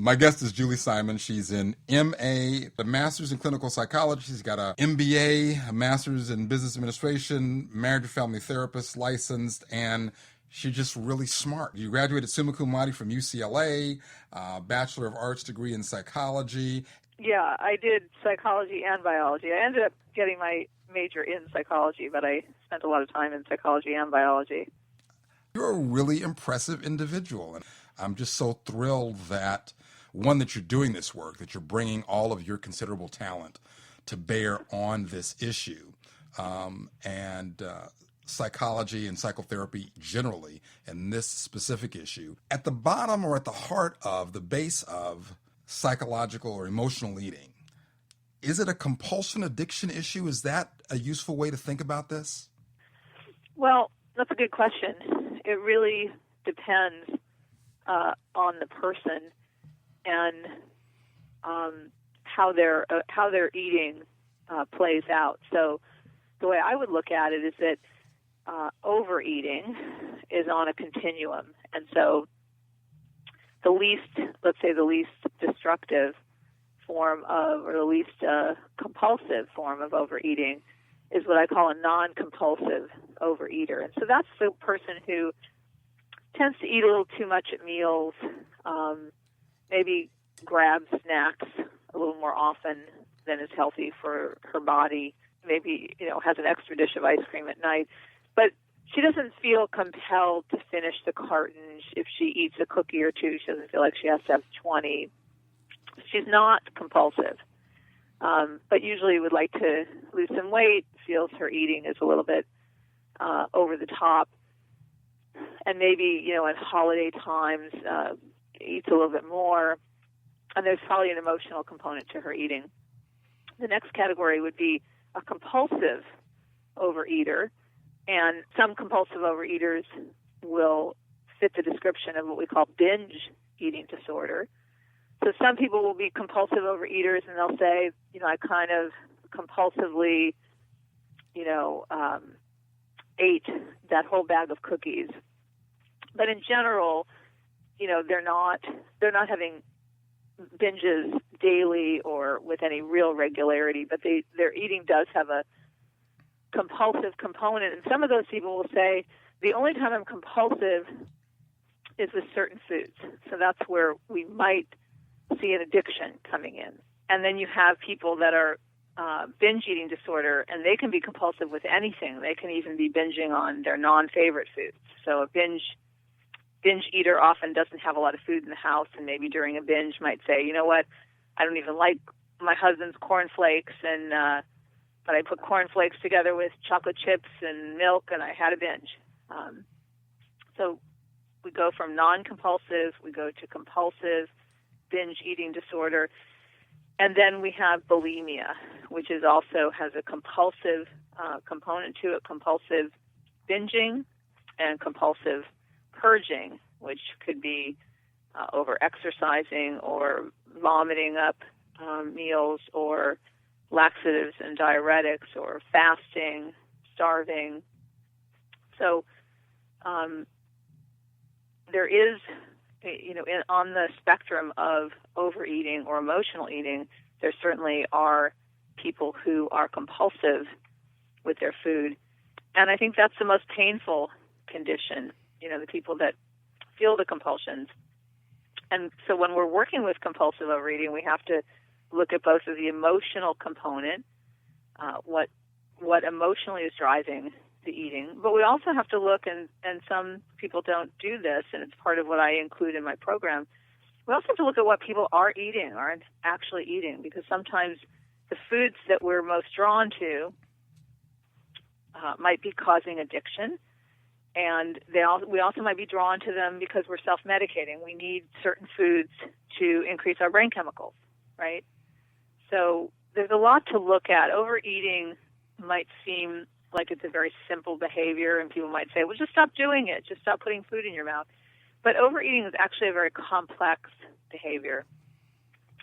My guest is Julie Simon. She's an MA, a master's in clinical psychology. She's got a MBA, a master's in business administration, marriage and family therapist, licensed, and she's just really smart. You graduated summa cum laude from UCLA, Bachelor of Arts degree in psychology. Yeah, I did psychology and biology. I ended up getting my major in psychology, but I spent a lot of time in psychology and biology. You're a really impressive individual, and I'm just so thrilled that, one, that you're doing this work, that you're bringing all of your considerable talent to bear on this issue, and psychology and psychotherapy generally, and this specific issue. At the bottom or at the heart of the base of psychological or emotional eating, is it a compulsion addiction issue? Is that a useful way to think about this? Well, that's a good question. It really depends on the person and how their eating plays out. So the way I would look at it is that overeating is on a continuum, and so the least destructive form of, or the least compulsive form of overeating is what I call a non-compulsive overeater. And so that's the person who tends to eat a little too much at meals, maybe grabs snacks a little more often than is healthy for her body, maybe, has an extra dish of ice cream at night. But she doesn't feel compelled to finish the carton. If she eats a cookie or two, she doesn't feel like she has to have 20. She's not compulsive, but usually would like to lose some weight, feels her eating is a little bit over the top, and maybe, at holiday times eats a little bit more, and there's probably an emotional component to her eating. The next category would be a compulsive overeater, and some compulsive overeaters will fit the description of what we call binge eating disorder. So some people will be compulsive overeaters, and they'll say, I kind of compulsively, ate that whole bag of cookies. But in general, they're not having binges daily or with any real regularity, but their eating does have a compulsive component. And some of those people will say, the only time I'm compulsive is with certain foods. So that's where we might see an addiction coming in. And then you have people that are binge eating disorder, and they can be compulsive with anything. They can even be binging on their non-favorite foods. So a binge eater often doesn't have a lot of food in the house, and maybe during a binge might say, you know what, I don't even like my husband's cornflakes, and but I put cornflakes together with chocolate chips and milk, and I had a binge. So we go from non-compulsive, we go to compulsive, binge eating disorder, and then we have bulimia, which is also has a compulsive component to it, compulsive binging and compulsive purging, which could be over-exercising or vomiting up meals, or laxatives and diuretics, or fasting, starving. So there is, on the spectrum of overeating or emotional eating, there certainly are people who are compulsive with their food. And I think that's the most painful condition, the people that feel the compulsions. And so when we're working with compulsive overeating, we have to look at both of the emotional component, what emotionally is driving the eating, but we also have to look, and some people don't do this, and it's part of what I include in my program, we also have to look at what people are eating, aren't actually eating, because sometimes the foods that we're most drawn to might be causing addiction, and we also might be drawn to them because we're self-medicating. We need certain foods to increase our brain chemicals, right? So there's a lot to look at. Overeating might seem like it's a very simple behavior, and people might say, well, just stop doing it. Just stop putting food in your mouth. But overeating is actually a very complex behavior,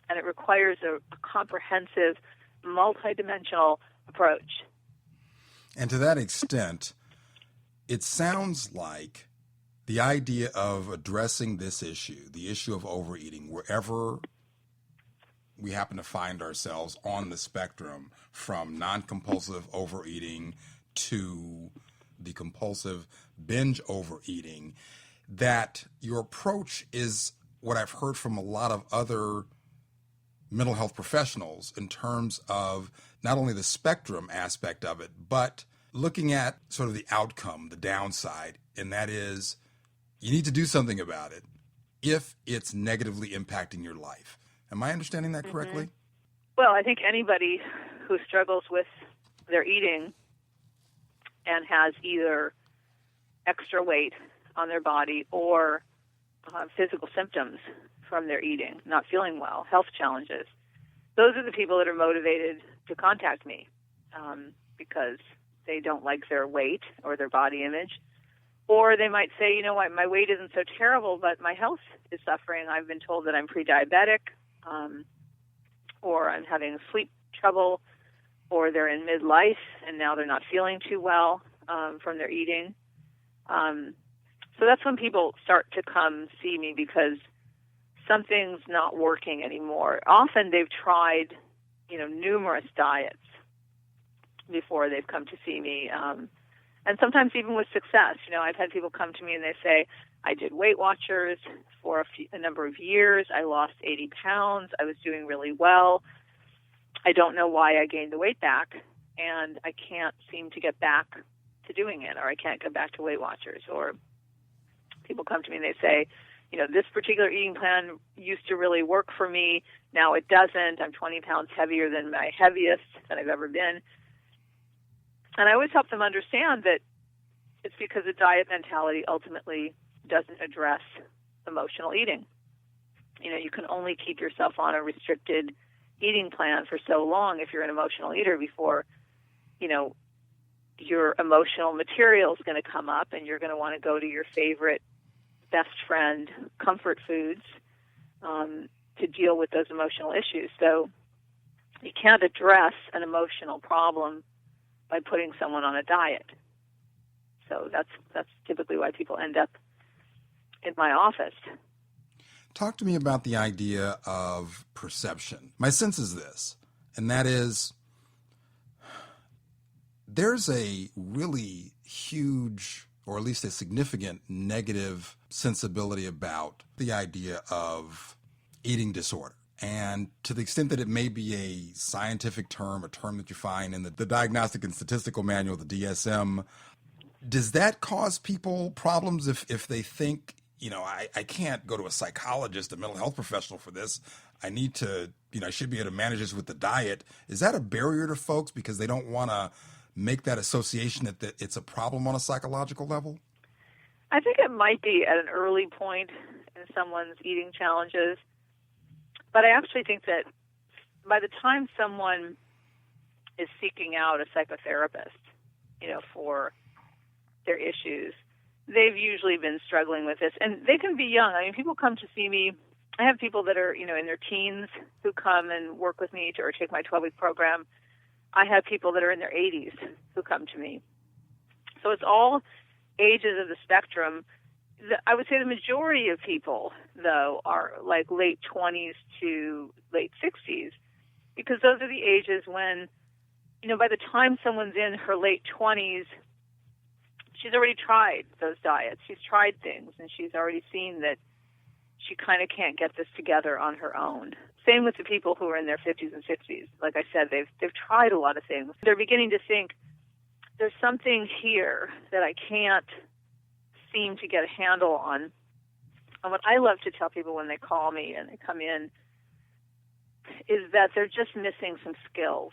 and it requires a comprehensive, multidimensional approach. And to that extent, it sounds like The idea of addressing this issue, the issue of overeating, wherever we happen to find ourselves on the spectrum, from non-compulsive overeating to the compulsive binge overeating, that your approach is what I've heard from a lot of other mental health professionals in terms of not only the spectrum aspect of it, but looking at sort of the outcome, the downside, and that is you need to do something about it if it's negatively impacting your life. Am I understanding that correctly? Well, I think anybody who struggles with their eating and has either extra weight on their body or physical symptoms from their eating, not feeling well, health challenges, those are the people that are motivated to contact me because they don't like their weight or their body image. Or they might say, you know what, my weight isn't so terrible, but my health is suffering. I've been told that I'm pre-diabetic, or I'm having sleep trouble, or they're in midlife and now they're not feeling too well from their eating. So that's when people start to come see me because something's not working anymore. Often they've tried, numerous diets before they've come to see me. And sometimes even with success. I've had people come to me and they say, I did Weight Watchers for a number of years. I lost 80 pounds. I was doing really well. I don't know why I gained the weight back, and I can't seem to get back to doing it, or I can't get back to Weight Watchers. Or people come to me and they say, this particular eating plan used to really work for me. Now it doesn't. I'm 20 pounds heavier than my heaviest that I've ever been. And I always help them understand that it's because a diet mentality ultimately doesn't address emotional eating. You can only keep yourself on a restricted eating plan for so long if you're an emotional eater before, your emotional material is going to come up and you're going to want to go to your favorite best friend comfort foods to deal with those emotional issues. So you can't address an emotional problem by putting someone on a diet. So that's typically why people end up in my office. Talk to me about the idea of perception. My sense is this, and that is there's a really huge, or at least a significant, negative sensibility about the idea of eating disorder. And to the extent that it may be a scientific term, a term that you find in the Diagnostic and Statistical Manual, the DSM, does that cause people problems if they think, I can't go to a psychologist, a mental health professional for this. I need to, I should be able to manage this with the diet. Is that a barrier to folks because they don't want to make that association that it's a problem on a psychological level? I think it might be at an early point in someone's eating challenges. But I actually think that by the time someone is seeking out a psychotherapist, for their issues, they've usually been struggling with this. And they can be young. I mean, people come to see me. I have people that are, in their teens who come and work with me or take my 12-week program. I have people that are in their 80s who come to me. So it's all ages of the spectrum. I would say the majority of people, though, are like late 20s to late 60s, because those are the ages when, by the time someone's in her late 20s, she's already tried those diets. She's tried things, and she's already seen that she kind of can't get this together on her own. Same with the people who are in their 50s and 60s. Like I said, they've tried a lot of things. They're beginning to think, there's something here that I can't seem to get a handle on. And what I love to tell people when they call me and they come in is that they're just missing some skills.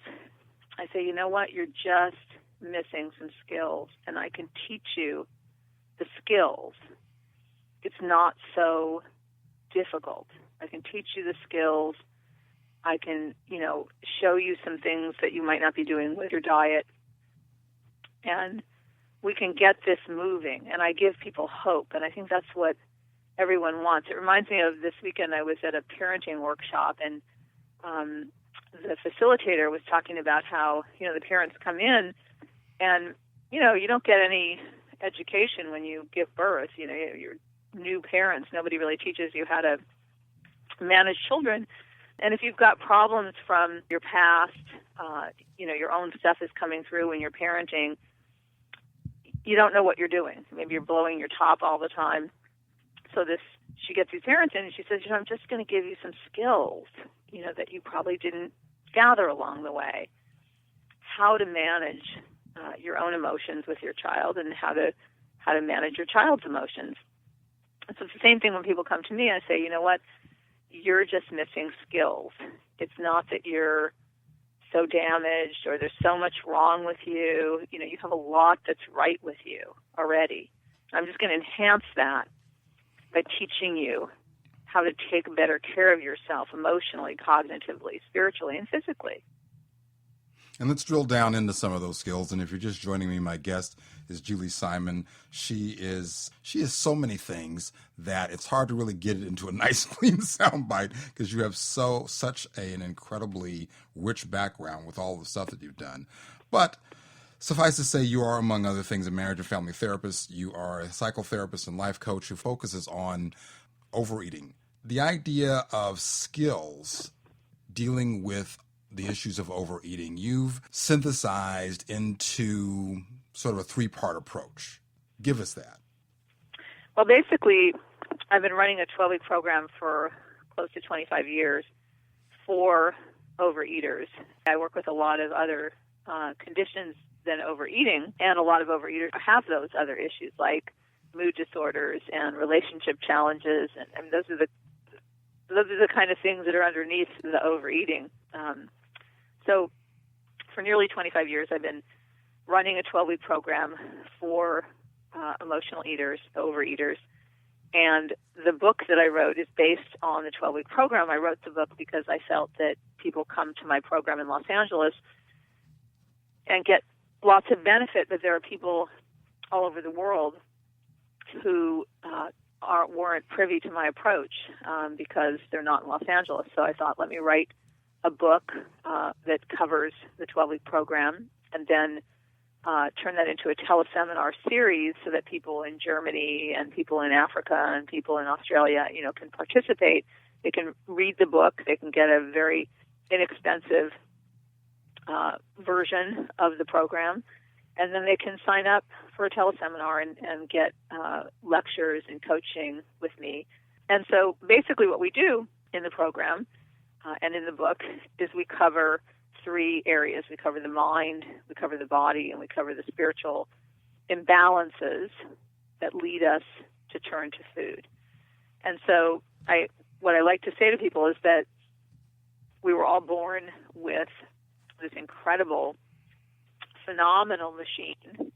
I say, you know what, you're just missing some skills, and I can teach you the skills. It's not so difficult. I can teach you the skills. I can, show you some things that you might not be doing with your diet. And we can get this moving, and I give people hope, and I think that's what everyone wants. It reminds me of this weekend I was at a parenting workshop, and the facilitator was talking about how, the parents come in, and, you don't get any education when you give birth. You know, you're new parents. Nobody really teaches you how to manage children. And if you've got problems from your past, you know, your own stuff is coming through when you're parenting, you don't know what you're doing. Maybe you're blowing your top all the time. So she gets these parents in and she says, you know, I'm just going to give you some skills, you know, that you probably didn't gather along the way. How to manage your own emotions with your child and how to manage your child's emotions. And so it's the same thing when people come to me. I say, you know what, you're just missing skills. It's not that you're so damaged or there's so much wrong with you. You know, you have a lot that's right with you already. I'm just going to enhance that by teaching you how to take better care of yourself emotionally, cognitively, spiritually, and physically. And let's drill down into some of those skills. And if you're just joining me, my guest is Julie Simon. She is so many things that it's hard to really get it into a nice, clean soundbite because you have such an incredibly rich background with all the stuff that you've done. But suffice to say, you are, among other things, a marriage and family therapist. You are a psychotherapist and life coach who focuses on overeating. The idea of skills dealing with the issues of overeating, you've synthesized into sort of a three-part approach. Give us that. Well, basically, I've been running a 12-week program for close to 25 years for overeaters. I work with a lot of other conditions than overeating, and a lot of overeaters have those other issues like mood disorders and relationship challenges, and those are the kind of things that are underneath the overeating. So for nearly 25 years, I've been running a 12-week program for emotional eaters, overeaters. And the book that I wrote is based on the 12-week program. I wrote the book because I felt that people come to my program in Los Angeles and get lots of benefit, but there are people all over the world who weren't privy to my approach because they're not in Los Angeles. So I thought, let me write a book that covers the 12-week program and then turn that into a teleseminar series so that people in Germany and people in Africa and people in Australia, you know, can participate. They can read the book. They can get a very inexpensive version of the program, and then they can sign up for a teleseminar and get lectures and coaching with me. And so basically what we do in the program and in the book is we cover three areas. We cover the mind, we cover the body, and we cover the spiritual imbalances that lead us to turn to food. And so what I like to say to people is that we were all born with this incredible, phenomenal machine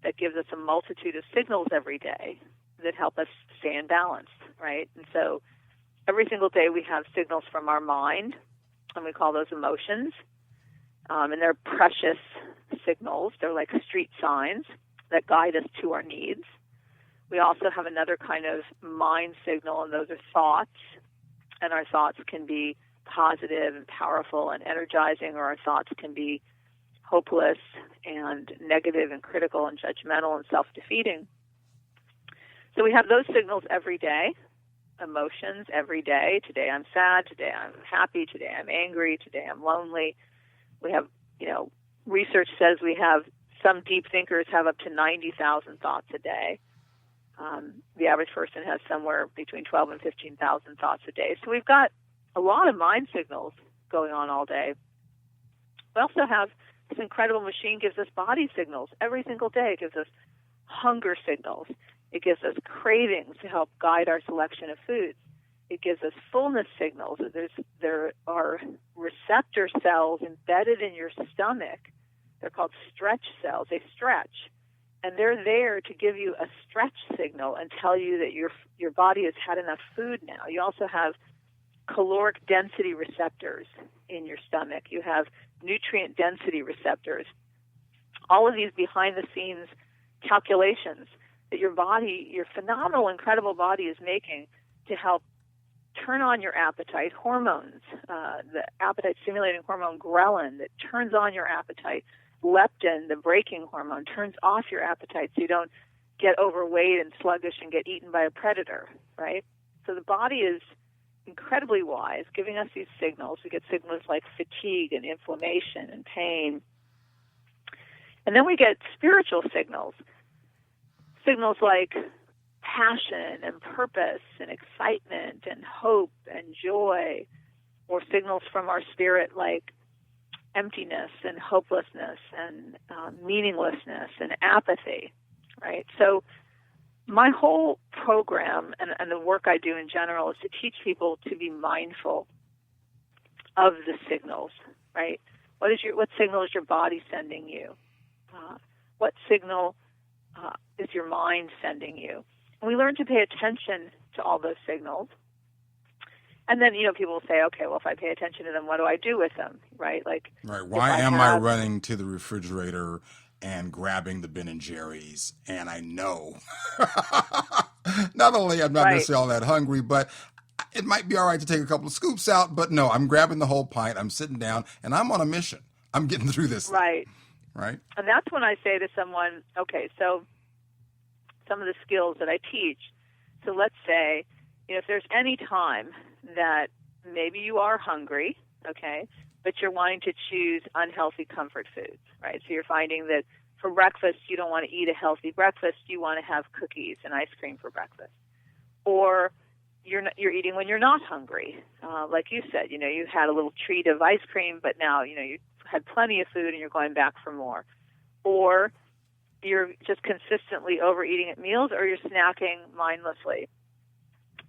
that gives us a multitude of signals every day that help us stay in balance, right? And so every single day we have signals from our mind, and we call those emotions. And they're precious signals. They're like street signs that guide us to our needs. We also have another kind of mind signal, and those are thoughts. And our thoughts can be positive and powerful and energizing, or our thoughts can be hopeless and negative and critical and judgmental and self-defeating. So we have those signals every day, emotions every day. Today I'm sad, today I'm happy, today I'm angry, today I'm lonely. We have, you know, research says we have, some deep thinkers have up to 90,000 thoughts a day. The average person has somewhere between 12 and 15,000 thoughts a day. So we've got a lot of mind signals going on all day. We also have this incredible machine gives us body signals every single day. It gives us hunger signals. It gives us cravings to help guide our selection of foods. It gives us fullness signals. There are receptor cells embedded in your stomach. They're called stretch cells. They stretch. And they're there to give you a stretch signal and tell you that your body has had enough food now. You also have caloric density receptors in your stomach. You have nutrient density receptors. All of these behind-the-scenes calculations that your body, your phenomenal, incredible body is making to help turn on your appetite hormones, the appetite-stimulating hormone ghrelin that turns on your appetite, leptin, the braking hormone, turns off your appetite so you don't get overweight and sluggish and get eaten by a predator, right? So the body is incredibly wise, giving us these signals. We get signals like fatigue and inflammation and pain. And then we get spiritual signals, signals like passion and purpose and excitement and hope and joy, or signals from our spirit like emptiness and hopelessness and meaninglessness and apathy, right? So my whole program and the work I do in general is to teach people to be mindful of the signals, right? What signal is your body sending you? What signal is your mind sending you? And we learn to pay attention to all those signals. And then, people will say, okay, well, if I pay attention to them, what do I do with them, right? Right. Why am I running to the refrigerator and grabbing the Ben & Jerry's? And I know not only I'm not necessarily all that hungry, but it might be all right to take a couple of scoops out. But no, I'm grabbing the whole pint. I'm sitting down, and I'm on a mission. I'm getting through this. Right. Right. And that's when I say to someone, okay, so some of the skills that I teach. So let's say, if there's any time that maybe you are hungry, okay, but you're wanting to choose unhealthy comfort foods, right? So you're finding that for breakfast, you don't want to eat a healthy breakfast. You want to have cookies and ice cream for breakfast. Or you're eating when you're not hungry. Like you said, you had a little treat of ice cream, but now, you had plenty of food and you're going back for more. Or you're just consistently overeating at meals, or you're snacking mindlessly.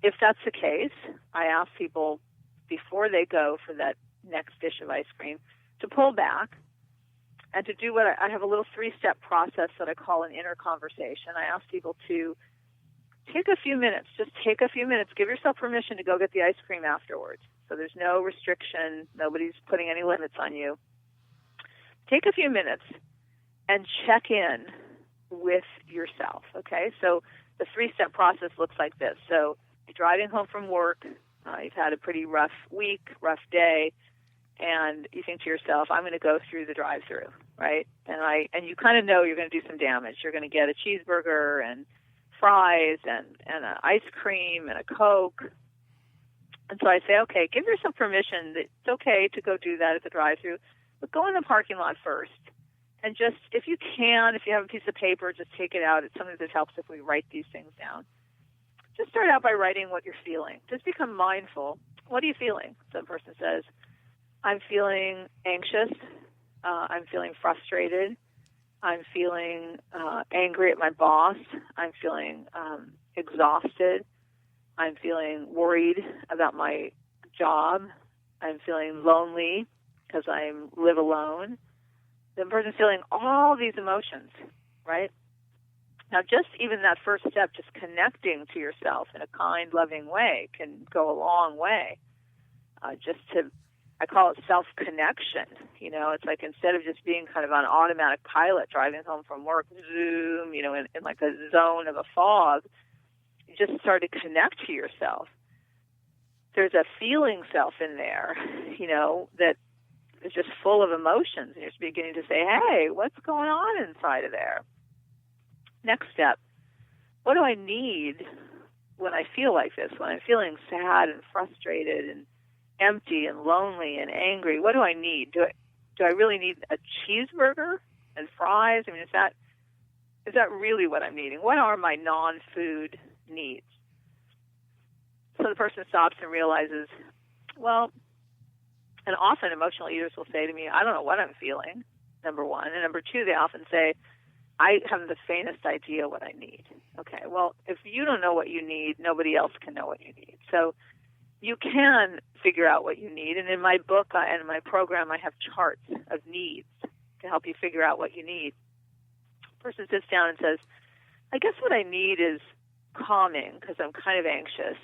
If that's the case, I ask people before they go for that next dish of ice cream to pull back and to do what I have a little 3-step process that I call an inner conversation. I ask people to take a few minutes, give yourself permission to go get the ice cream afterwards. So there's no restriction, nobody's putting any limits on you. Take a few minutes and check in with yourself, okay? So the 3-step process looks like this. So you're driving home from work, you've had a pretty rough week, rough day, and you think to yourself, I'm going to go through the drive-thru, right? And you kind of know you're going to do some damage. You're going to get a cheeseburger and fries and an ice cream and a Coke. And so I say, okay, give yourself permission that it's okay to go do that at the drive-thru, but go in the parking lot first. And just, if you have a piece of paper, just take it out. It's something that helps if we write these things down. Just start out by writing what you're feeling. Just become mindful. What are you feeling? Some person says, I'm feeling anxious. I'm feeling frustrated. I'm feeling angry at my boss. I'm feeling exhausted. I'm feeling worried about my job. I'm feeling lonely because I live alone. The person's feeling all these emotions, right? Now, just even that first step, just connecting to yourself in a kind, loving way can go a long way. I call it self-connection. It's like instead of just being kind of on automatic pilot, driving home from work, zoom, in like a zone of a fog, you just start to connect to yourself. There's a feeling self in there, that is just full of emotions. And you're just beginning to say, hey, what's going on inside of there? Next step, what do I need when I feel like this, when I'm feeling sad and frustrated and empty and lonely and angry? What do I need? Do I really need a cheeseburger and fries? I mean, is that really what I'm needing? What are my non-food needs? So the person stops and realizes, well, and often emotional eaters will say to me, I don't know what I'm feeling, number one. And number two, they often say, I have the faintest idea what I need. Okay, well, if you don't know what you need, nobody else can know what you need. So you can figure out what you need. And in my book and in my program, I have charts of needs to help you figure out what you need. The person sits down and says, I guess what I need is calming because I'm kind of anxious.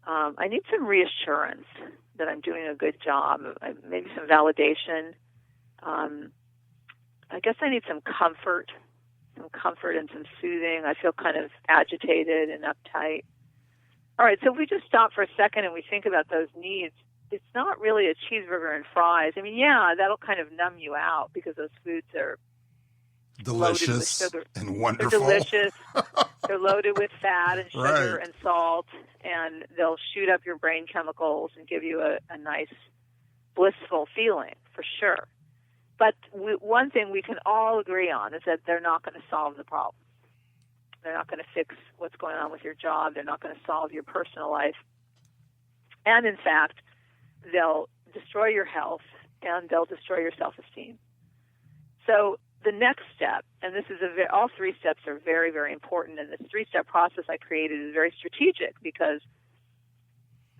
I need some reassurance that I'm doing a good job, maybe some validation. I guess I need some comfort and some soothing. I feel kind of agitated and uptight. All right, so if we just stop for a second and we think about those needs, it's not really a cheeseburger and fries. I mean, yeah, that'll kind of numb you out because those foods are loaded with Delicious sugar. and They're wonderful. delicious. They're loaded with fat and sugar Right. and salt, and they'll shoot up your brain chemicals and give you a nice, blissful feeling, for sure. But one thing we can all agree on is that they're not going to solve the problem. They're not going to fix what's going on with your job. They're not going to solve your personal life. And in fact, they'll destroy your health and they'll destroy your self-esteem. So the next step, and this is all three steps are very, very important, and this three-step process I created is very strategic because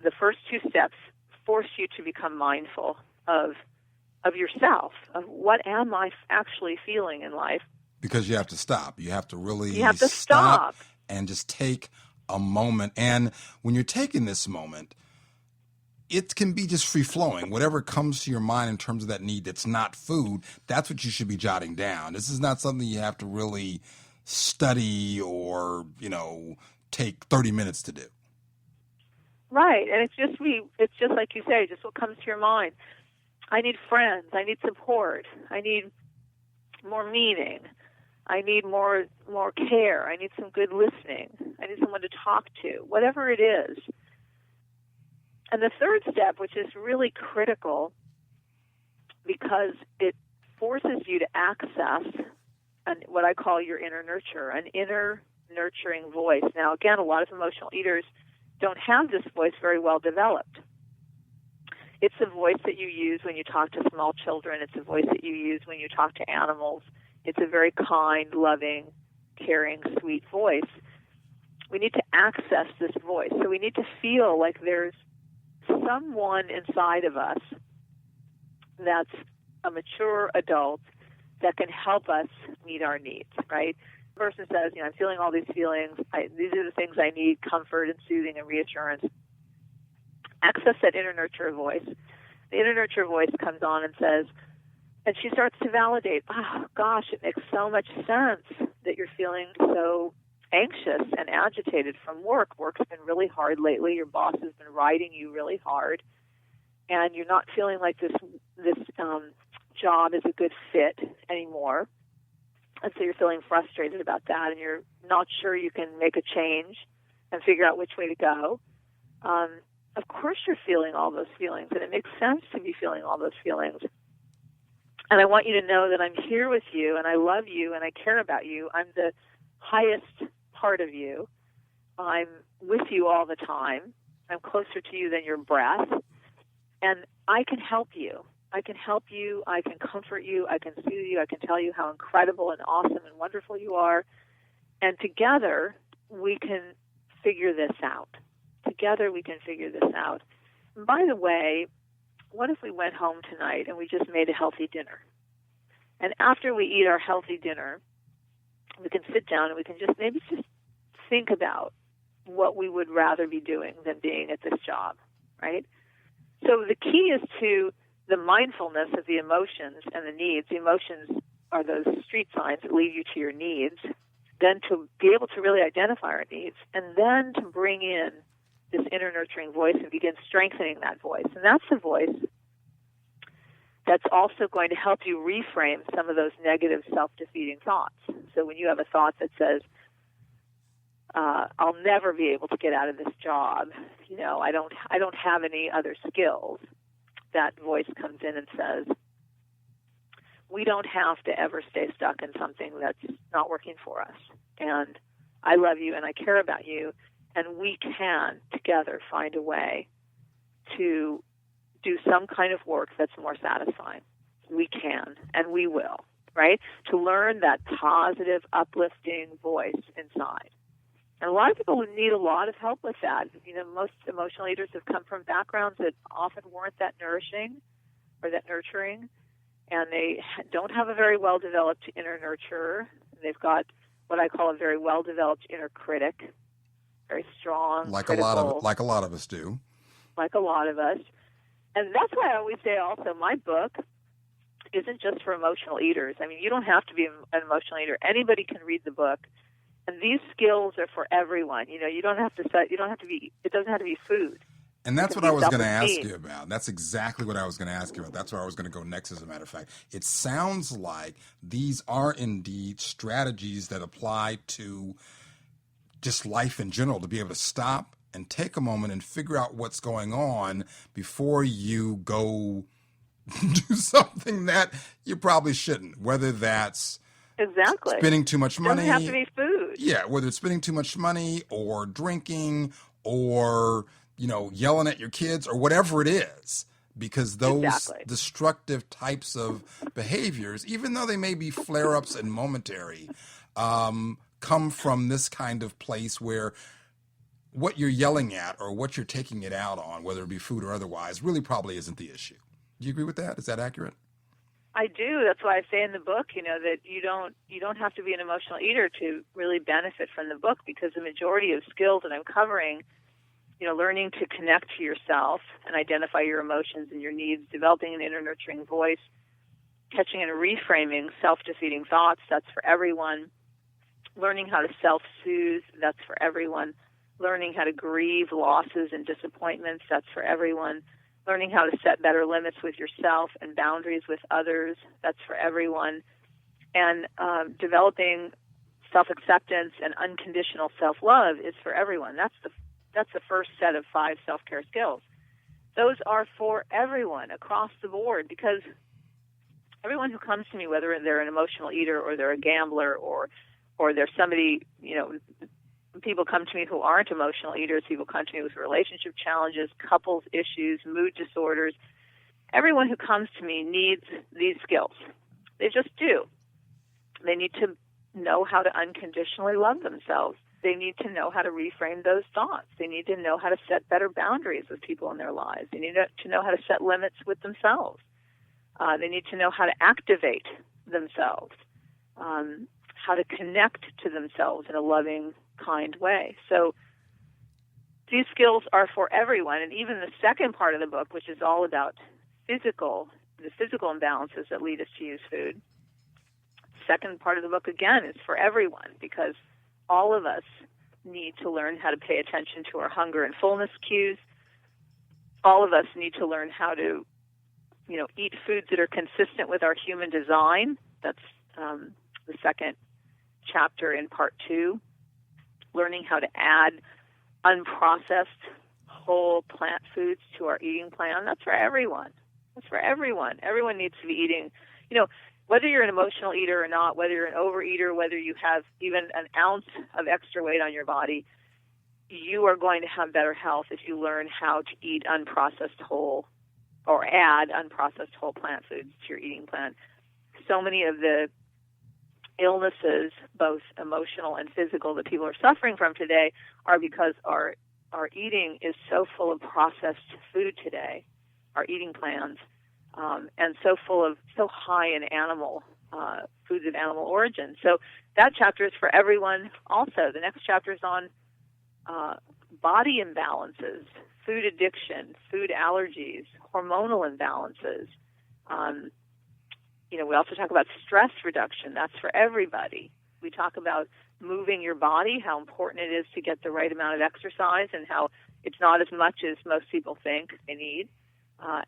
the first two steps force you to become mindful of yourself, of what am I actually feeling in life. Because you have to stop. You have to really You have to stop and just take a moment. And when you're taking this moment, it can be just free flowing. Whatever comes to your mind in terms of that need that's not food, that's what you should be jotting down. This is not something you have to really study or, take 30 minutes to do. Right. And it's just like you say, just what comes to your mind. I need friends. I need support. I need more meaning. I need more care. I need some good listening. I need someone to talk to, whatever it is. And the third step, which is really critical because it forces you to access what I call your inner nurture, an inner nurturing voice. Now, again, a lot of emotional eaters don't have this voice very well developed. It's a voice that you use when you talk to small children. It's a voice that you use when you talk to animals. It's a very kind, loving, caring, sweet voice. We need to access this voice. So we need to feel like there's someone inside of us that's a mature adult that can help us meet our needs, right? The person says, I'm feeling all these feelings. These are the things I need, comfort and soothing and reassurance. Access that inner nurture voice. The inner nurture voice comes on and says, and she starts to validate, oh, gosh, it makes so much sense that you're feeling so anxious and agitated from work. Work's been really hard lately. Your boss has been riding you really hard, and you're not feeling like this job is a good fit anymore. And so you're feeling frustrated about that, and you're not sure you can make a change and figure out which way to go. Of course you're feeling all those feelings, and it makes sense to be feeling all those feelings. And I want you to know that I'm here with you, and I love you, and I care about you. I'm the highest part of you. I'm with you all the time. I'm closer to you than your breath. And I can help you. I can help you. I can comfort you. I can soothe you. I can tell you how incredible and awesome and wonderful you are. And together, we can figure this out. Together, we can figure this out. And by the way, what if we went home tonight and we just made a healthy dinner? And after we eat our healthy dinner, we can sit down and we can just think about what we would rather be doing than being at this job, right? So the key is to the mindfulness of the emotions and the needs. The emotions are those street signs that lead you to your needs. Then to be able to really identify our needs, and then to bring in this inner nurturing voice and begin strengthening that voice. And that's the voice that's also going to help you reframe some of those negative self-defeating thoughts. So when you have a thought that says, I'll never be able to get out of this job, I don't have any other skills, that voice comes in and says, we don't have to ever stay stuck in something that's not working for us. And I love you and I care about you, and we can together find a way to do some kind of work that's more satisfying. We can, and we will, right? To learn that positive, uplifting voice inside. And a lot of people need a lot of help with that. Most emotional eaters have come from backgrounds that often weren't that nourishing or that nurturing, and they don't have a very well-developed inner nurturer. They've got what I call a very well-developed inner critic, very strong, critical, like a lot of us do. Like a lot of us. And that's why I always say also my book isn't just for emotional eaters. I mean, you don't have to be an emotional eater. Anybody can read the book. And these skills are for everyone. You don't have to it doesn't have to be food. And that's what Because I was going to ask self-esteem- you about. That's exactly what I was going to ask you about. That's where I was going to go next, as a matter of fact. It sounds like these are indeed strategies that apply to just life in general, to be able to stop and take a moment and figure out what's going on before you go do something that you probably shouldn't, whether that's Exactly. spending too much It doesn't money. have to be food. Yeah, whether it's spending too much money or drinking or, yelling at your kids or whatever it is, because those Exactly. destructive types of behaviors, even though they may be flare-ups and momentary, come from this kind of place where what you're yelling at or what you're taking it out on, whether it be food or otherwise, really probably isn't the issue. Do you agree with that? Is that accurate? I do. That's why I say in the book, that you don't have to be an emotional eater to really benefit from the book, because the majority of skills that I'm covering, learning to connect to yourself and identify your emotions and your needs, developing an inner nurturing voice, catching and reframing self-defeating thoughts, that's for everyone. Learning how to self-soothe, that's for everyone. Learning how to grieve losses and disappointments, that's for everyone. Learning how to set better limits with yourself and boundaries with others, that's for everyone. And developing self-acceptance and unconditional self-love is for everyone. That's the first set of 5 self-care skills. Those are for everyone across the board, because everyone who comes to me, whether they're an emotional eater or they're a gambler or they're somebody, people come to me who aren't emotional eaters. People come to me with relationship challenges, couples issues, mood disorders. Everyone who comes to me needs these skills. They just do. They need to know how to unconditionally love themselves. They need to know how to reframe those thoughts. They need to know how to set better boundaries with people in their lives. They need to know how to set limits with themselves. They need to know how to activate themselves, how to connect to themselves in a loving, kind way. So these skills are for everyone. And even the second part of the book, which is all about the physical imbalances that lead us to use food, the second part of the book, again, is for everyone, because all of us need to learn how to pay attention to our hunger and fullness cues. All of us need to learn how to, eat foods that are consistent with our human design. That's the second chapter in part 2. Learning how to add unprocessed whole plant foods to our eating plan. That's for everyone. That's for everyone. Everyone needs to be eating, whether you're an emotional eater or not, whether you're an overeater, whether you have even an ounce of extra weight on your body, you are going to have better health if you learn how to eat unprocessed whole or add unprocessed whole plant foods to your eating plan. So many of the illnesses, both emotional and physical, that people are suffering from today are because our eating is so full of processed food today, our eating plans, and so high in animal foods of animal origin. So that chapter is for everyone. Also, the next chapter is on body imbalances, food addiction, food allergies, hormonal imbalances. We also talk about stress reduction. That's for everybody. We talk about moving your body, how important it is to get the right amount of exercise, and how it's not as much as most people think they need.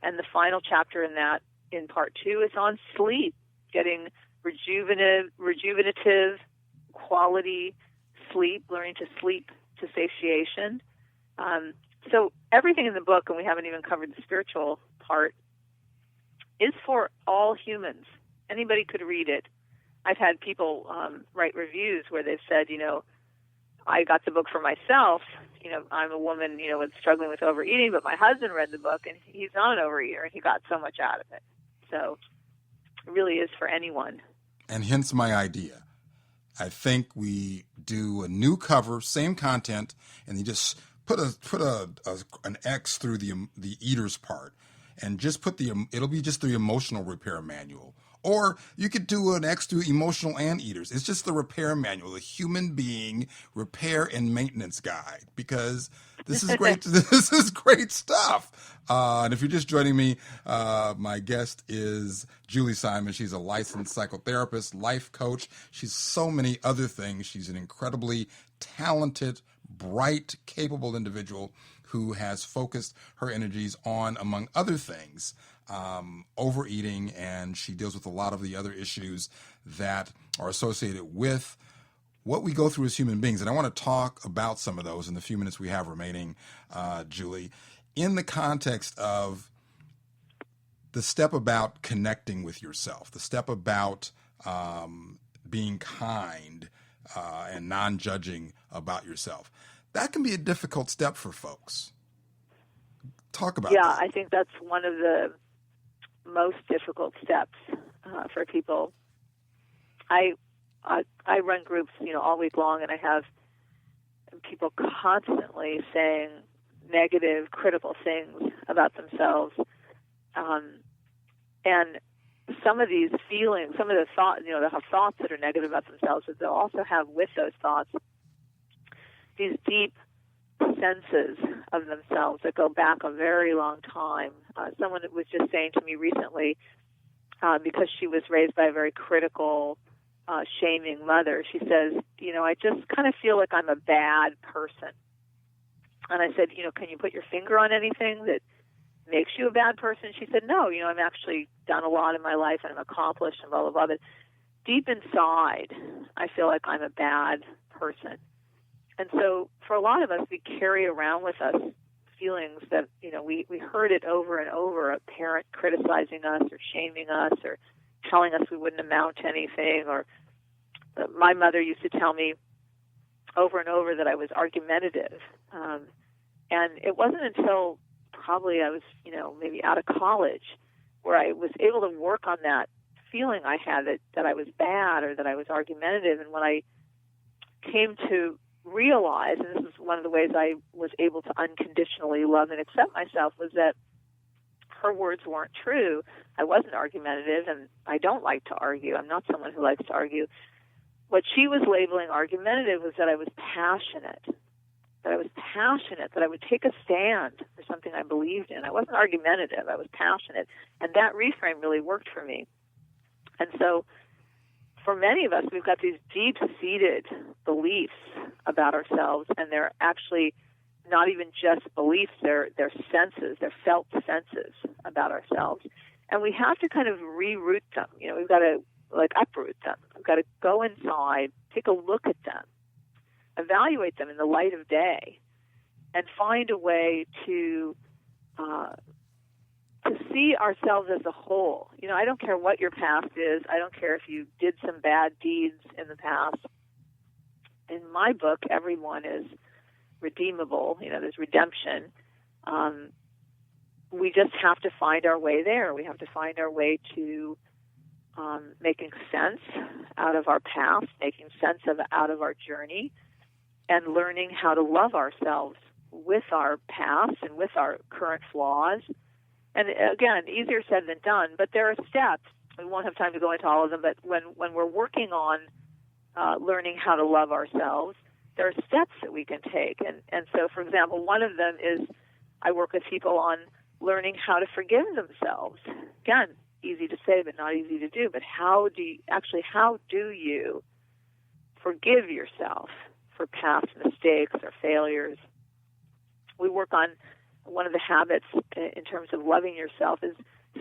And the final chapter in part 2 is on sleep, getting rejuvenative, quality sleep, learning to sleep to satiation. So everything in the book, and we haven't even covered the spiritual part, is for all humans. Anybody could read it. I've had people write reviews where they've said, I got the book for myself. I'm a woman, struggling with overeating, but my husband read the book, and he's not an overeater, and he got so much out of it. So it really is for anyone. And hence my idea. I think we do a new cover, same content, and you just put an X through the eaters part, and just put it'll be just the emotional repair manual. Or you could do an X through emotional and eaters. It's just the repair manual, the human being repair and maintenance guide, because this is great. This is great stuff. And if you're just joining me, my guest is Julie Simon. She's a licensed psychotherapist, life coach. She's so many other things. She's an incredibly talented, bright, capable individual who has focused her energies on, among other things, overeating, and she deals with a lot of the other issues that are associated with what we go through as human beings. And I want to talk about some of those in the few minutes we have remaining, Julie, in the context of the step about connecting with yourself, the step about being kind and non-judging about yourself. That can be a difficult step for folks. Talk about that. Yeah, I think that's one of the most difficult steps for people. I run groups, all week long, and I have people constantly saying negative, critical things about themselves. And some of these feelings, some of the thoughts, they'll have thoughts that are negative about themselves, but they'll also have with those thoughts these deep senses of themselves that go back a very long time. Someone was just saying to me recently, because she was raised by a very critical, shaming mother, she says, I just kind of feel like I'm a bad person. And I said, can you put your finger on anything that makes you a bad person? She said, no, I've actually done a lot in my life and I'm accomplished and blah, blah, blah. But deep inside, I feel like I'm a bad person. And so for a lot of us, we carry around with us feelings that, we heard it over and over, a parent criticizing us or shaming us or telling us we wouldn't amount to anything. Or my mother used to tell me over and over that I was argumentative. And it wasn't until probably I was, maybe out of college where I was able to work on that feeling I had that I was bad or that I was argumentative. And when I came to realize, and this is one of the ways I was able to unconditionally love and accept myself, was that her words weren't true. I wasn't argumentative, and I don't like to argue. I'm not someone who likes to argue. What she was labeling argumentative was that I was passionate, that I would take a stand for something I believed in. I wasn't argumentative. I was passionate. And that reframe really worked for me. And so for many of us, we've got these deep-seated beliefs about ourselves, and they're actually not even just beliefs, they're senses, they're felt senses about ourselves. And we have to kind of reroute them. We've got to uproot them. We've got to go inside, take a look at them, evaluate them in the light of day, and find a way to see ourselves as a whole. I don't care what your past is. I don't care if you did some bad deeds in the past. In my book, everyone is redeemable. There's redemption. We just have to find our way there. We have to find our way to making sense out of our past, making sense out of our journey, and learning how to love ourselves with our past and with our current flaws. And again, easier said than done, but there are steps. We won't have time to go into all of them, but when we're working on learning how to love ourselves, there are steps that we can take. And so, for example, one of them is I work with people on learning how to forgive themselves. Again, easy to say, but not easy to do. But how do you forgive yourself for past mistakes or failures? We work on one of the habits in terms of loving yourself is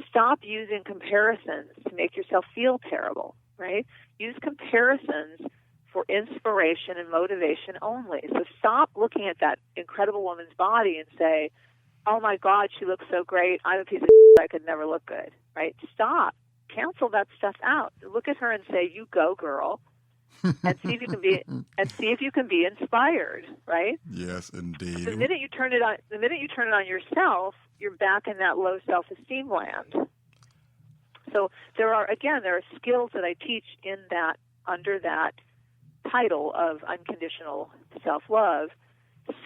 stop using comparisons to make yourself feel terrible, right? Use comparisons for inspiration and motivation only. So stop looking at that incredible woman's body and say, oh my God, she looks so great. I'm a piece of shit. I could never look good, right? Stop. Cancel that stuff out. Look at her and say, you go, girl. And see if you can be inspired, right? Yes, indeed. The minute you turn it on yourself, you're back in that low self-esteem land. So there are skills that I teach under that title of unconditional self-love,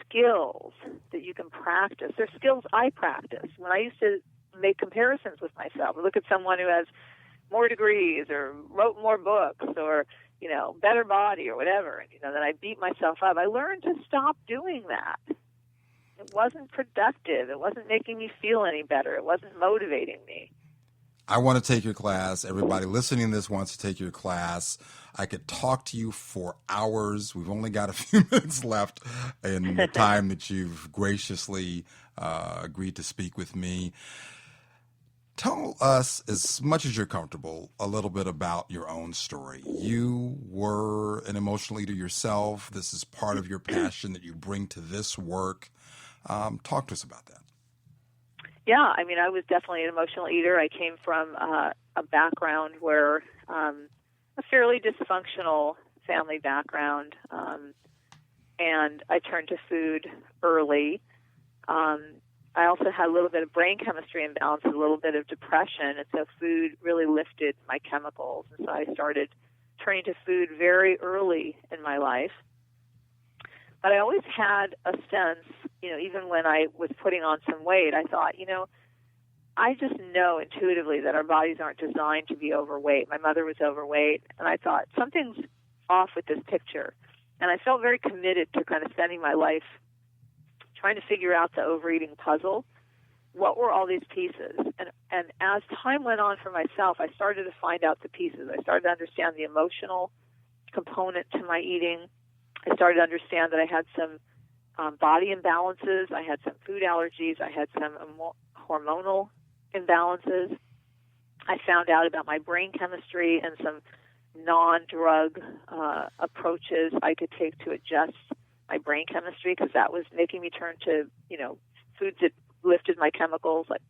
skills that you can practice. They're skills I practice. When I used to make comparisons with myself, I look at someone who has more degrees or wrote more books or better body or whatever, and then I beat myself up. I learned to stop doing that. It wasn't productive. It wasn't making me feel any better. It wasn't motivating me. I want to take your class. Everybody listening to this wants to take your class. I could talk to you for hours. We've only got a few minutes left in the time that you've graciously agreed to speak with me. Tell us, as much as you're comfortable, a little bit about your own story. You were an emotional eater yourself. This is part of your passion that you bring to this work. Talk to us about that. Yeah, I mean, I was definitely an emotional eater. I came from a background where a fairly dysfunctional family background, and I turned to food early. I also had a little bit of brain chemistry imbalance, a little bit of depression, and so food really lifted my chemicals. And so I started turning to food very early in my life. But I always had a sense, even when I was putting on some weight, I thought, I just know intuitively that our bodies aren't designed to be overweight. My mother was overweight, and I thought, something's off with this picture. And I felt very committed to kind of spending my life trying to figure out the overeating puzzle. What were all these pieces? And as time went on for myself, I started to find out the pieces. I started to understand the emotional component to my eating. I started to understand that I had some body imbalances. I had some food allergies. I had some hormonal imbalances. I found out about my brain chemistry and some non-drug approaches I could take to adjust my brain chemistry, because that was making me turn to, foods that lifted my chemicals, like,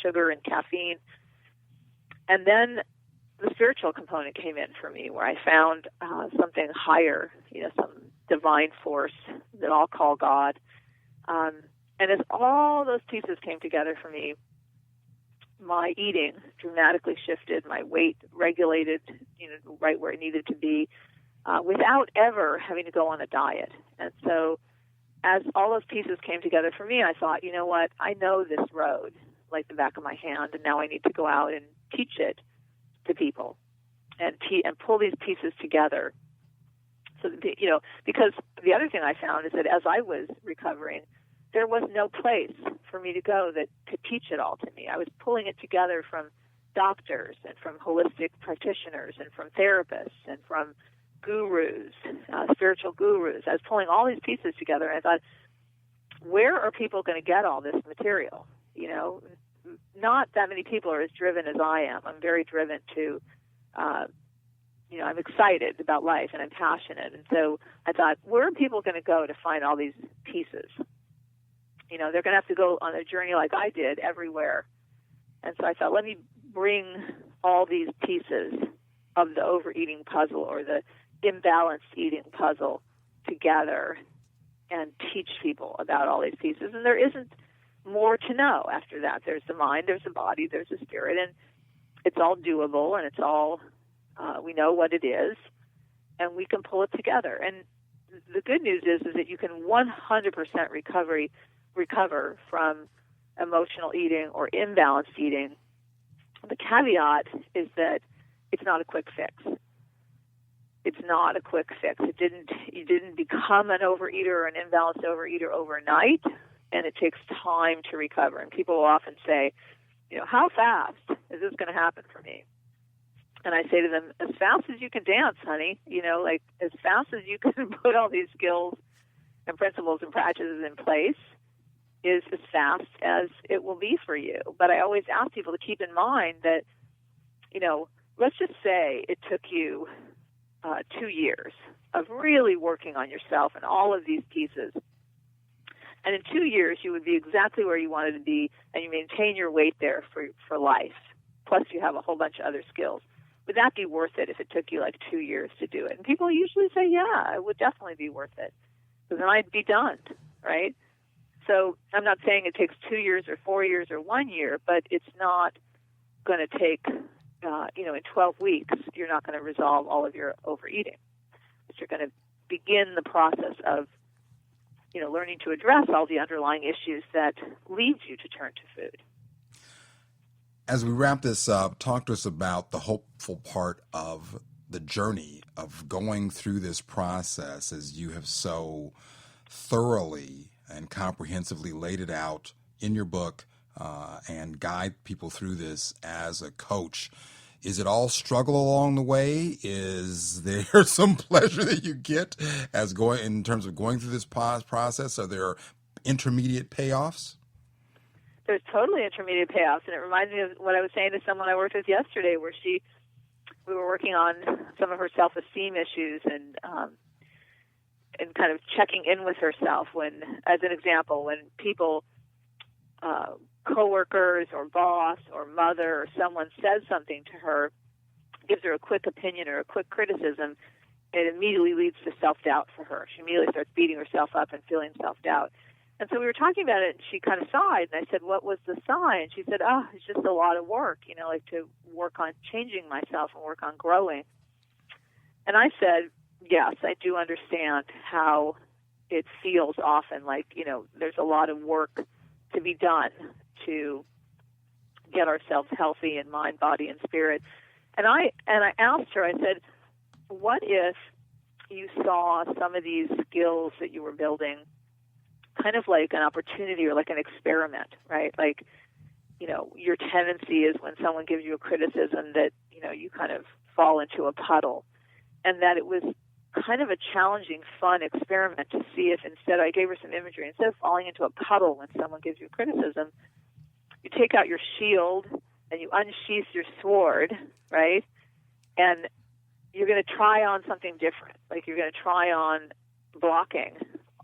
sugar and caffeine. And then the spiritual component came in for me, where I found something higher, some divine force that I'll call God. And as all those pieces came together for me, my eating dramatically shifted, my weight regulated, right where it needed to be, without ever having to go on a diet. And so as all those pieces came together for me, I thought, you know what, I know this road like the back of my hand, and now I need to go out and teach it to people and pull these pieces together. So, because the other thing I found is that as I was recovering, there was no place for me to go that could teach it all to me. I was pulling it together from doctors and from holistic practitioners and from therapists and from gurus, spiritual gurus. I was pulling all these pieces together, and I thought, where are people going to get all this material? Not that many people are as driven as I am. I'm very driven to, I'm excited about life, and I'm passionate. And so I thought, where are people going to go to find all these pieces? They're going to have to go on a journey like I did everywhere. And so I thought, let me bring all these pieces of the overeating puzzle, or the imbalanced eating puzzle, together and teach people about all these pieces. And there isn't more to know after that. There's the mind, there's the body, there's the spirit, and it's all doable, and it's all, we know what it is, and we can pull it together. And the good news is that you can 100% recover from emotional eating or imbalanced eating. The caveat is that it's not a quick fix. It's not a quick fix. You didn't become an overeater or an imbalanced overeater overnight, and it takes time to recover. And people will often say, how fast is this going to happen for me? And I say to them, as fast as you can dance, honey. Like as fast as you can put all these skills and principles and practices in place is as fast as it will be for you. But I always ask people to keep in mind that, let's just say it took you 2 years of really working on yourself and all of these pieces. And in 2 years, you would be exactly where you wanted to be, and you maintain your weight there for life. Plus, you have a whole bunch of other skills. Would that be worth it if it took you like 2 years to do it? And people usually say, yeah, it would definitely be worth it, because then I'd be done, right? So I'm not saying it takes 2 years or 4 years or 1 year, but it's not going to take, in 12 weeks, you're not going to resolve all of your overeating. But you're going to begin the process of, learning to address all the underlying issues that leads you to turn to food. As we wrap this up, talk to us about the hopeful part of the journey of going through this process, as you have so thoroughly and comprehensively laid it out in your book, and guide people through this as a coach. Is it all struggle along the way? Is there some pleasure that you get as going in terms of going through this process? Are there intermediate payoffs? There's totally intermediate payoffs, and it reminds me of what I was saying to someone I worked with yesterday, where we were working on some of her self-esteem issues and kind of checking in with herself. When, as an example, when people, coworkers or boss or mother or someone says something to her, gives her a quick opinion or a quick criticism, it immediately leads to self-doubt for her. She immediately starts beating herself up and feeling self-doubt. And so we were talking about it, and she kind of sighed, and I said, what was the sign? She said, it's just a lot of work, like to work on changing myself and work on growing. And I said, yes, I do understand how it feels often like, there's a lot of work to be done to get ourselves healthy in mind, body, and spirit. And I asked her, I said, what if you saw some of these skills that you were building kind of like an opportunity or like an experiment, right? Like, your tendency is when someone gives you a criticism that, you kind of fall into a puddle, and that it was kind of a challenging, fun experiment to see if instead, I gave her some imagery, instead of falling into a puddle when someone gives you a criticism, you take out your shield and you unsheath your sword, right? And you're going to try on something different. Like you're going to try on blocking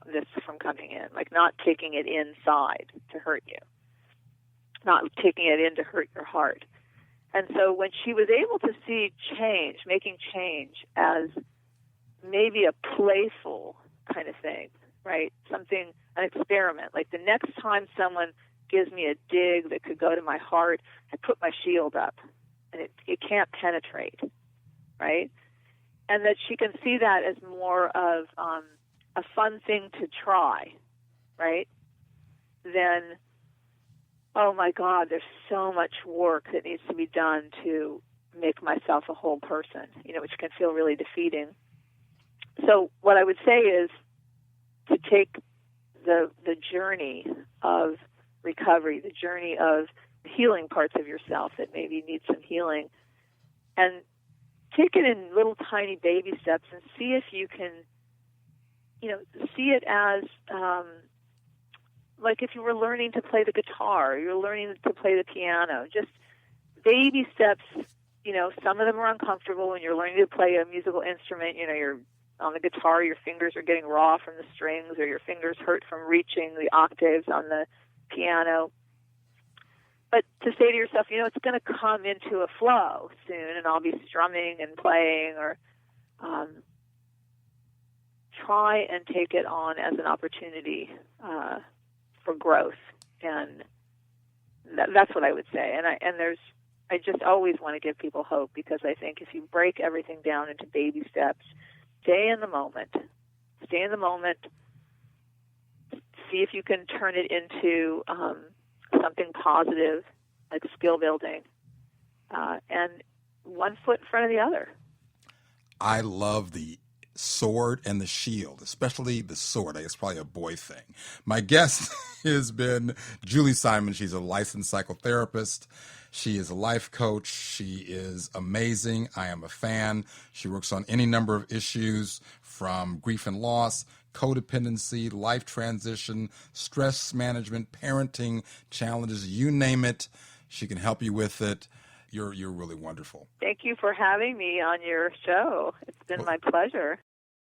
this from coming in, like not taking it inside to hurt you, not taking it in to hurt your heart. And so when she was able to see change, making change as maybe a playful kind of thing, right? Something, an experiment. Like the next time someone gives me a dig that could go to my heart, I put my shield up and it can't penetrate, right? And that she can see that as more of a fun thing to try, right? Then, oh my God, there's so much work that needs to be done to make myself a whole person, which can feel really defeating. So what I would say is to take the journey of recovery, the journey of healing parts of yourself that maybe need some healing, and take it in little tiny baby steps and see if you can, see it as like if you were learning to play the guitar, or you're learning to play the piano, just baby steps. Some of them are uncomfortable when you're learning to play a musical instrument. You're on the guitar, your fingers are getting raw from the strings, or your fingers hurt from reaching the octaves on the piano. But to say to yourself, it's going to come into a flow soon, and I'll be strumming and playing, or try and take it on as an opportunity for growth. And that's what I would say. And I just always want to give people hope, because I think if you break everything down into baby steps, stay in the moment, see if you can turn it into something positive, like skill building, and one foot in front of the other. I love the sword and the shield, especially the sword. I guess probably a boy thing. My guest has been Julie Simon. She's a licensed psychotherapist. She is a life coach. She is amazing. I am a fan. She works on any number of issues, from grief and loss, codependency, life transition, stress management, parenting challenges, you name it. She can help you with it. You're really wonderful. Thank you for having me on your show. It's been my pleasure.